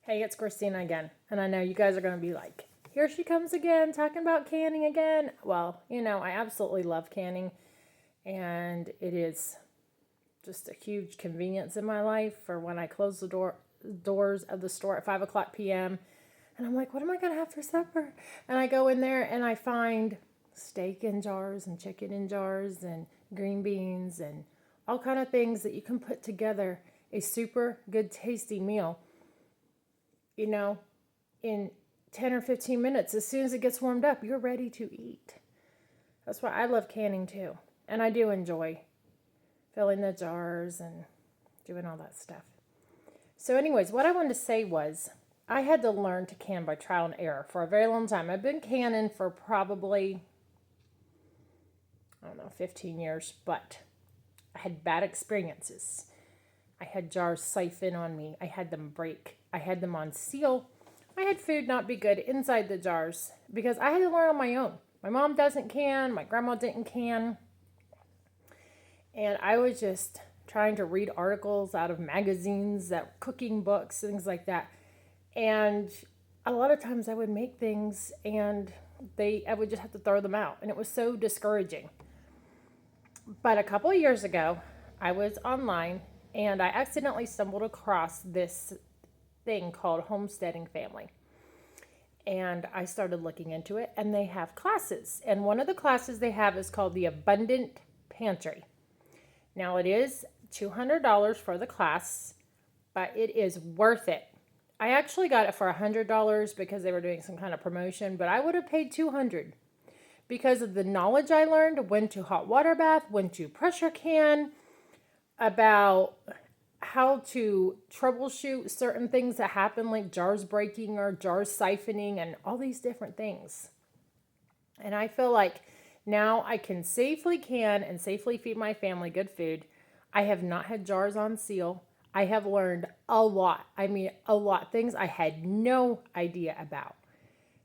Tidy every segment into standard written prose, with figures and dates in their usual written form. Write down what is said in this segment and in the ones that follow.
Hey, it's Christina again. And I know you guys are going to be like, here she comes again, talking about canning again. Well, I absolutely love canning. And it is just a huge convenience in my life for when I close the doors of the store at 5 o'clock p.m. And I'm like, what am I going to have for supper? And I go in there and I find steak in jars and chicken in jars and green beans and all kind of things that you can put together a super good tasty meal in 10 or 15 minutes. As soon as it gets warmed up, you're ready to eat. That's why I love canning too. And I do enjoy filling the jars and doing all that stuff. So anyways, what I wanted to say was I had to learn to can by trial and error for a very long time. I've been canning for probably, 15 years, but I had bad experiences. I had jars siphon on me. I had them break. I had them on seal. I had food not be good inside the jars because I had to learn on my own. My mom doesn't can. My grandma didn't can. And I was just trying to read articles out of magazines, cooking books, things like that. And a lot of times I would make things and I would just have to throw them out. And it was so discouraging. But a couple of years ago, I was online and I accidentally stumbled across this thing called Homesteading Family. And I started looking into it, and they have classes. And one of the classes they have is called the Abundant Pantry. Now, it is $200 for the class, but it is worth it. I actually got it for $100 because they were doing some kind of promotion, but I would have paid $200 because of the knowledge I learned, when to hot water bath, when to pressure can, about how to troubleshoot certain things that happen, like jars breaking or jars siphoning and all these different things. And I feel like now I can safely can and safely feed my family good food. I have not had jars on seal. I have learned a lot. I mean, a lot. Things I had no idea about.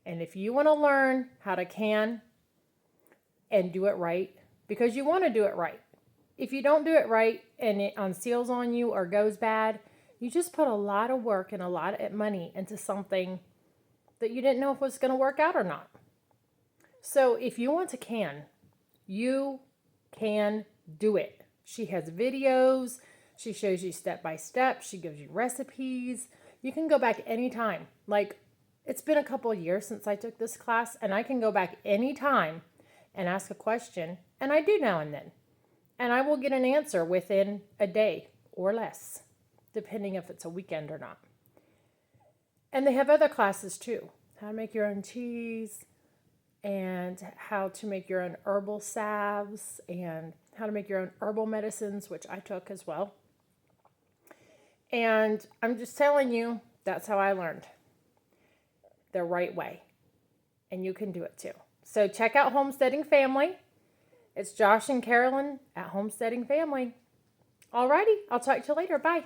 And if you want to learn how to can and do it right, because you want to do it right. If you don't do it right and it unseals on you or goes bad, you just put a lot of work and a lot of money into something that you didn't know if was going to work out or not. So if you want to can, you can do it. She has videos. She shows you step by step. She gives you recipes. You can go back anytime. Like, it's been a couple of years since I took this class, and I can go back anytime and ask a question, and I do now and then. And I will get an answer within a day or less, depending if it's a weekend or not. And they have other classes too. How to make your own cheese, and how to make your own herbal salves, and how to make your own herbal medicines, which I took as well. And I'm just telling you, that's how I learned the right way. And you can do it too. So check out Homesteading Family. It's Josh and Carolyn at Homesteading Family. Alrighty, I'll talk to you later. Bye.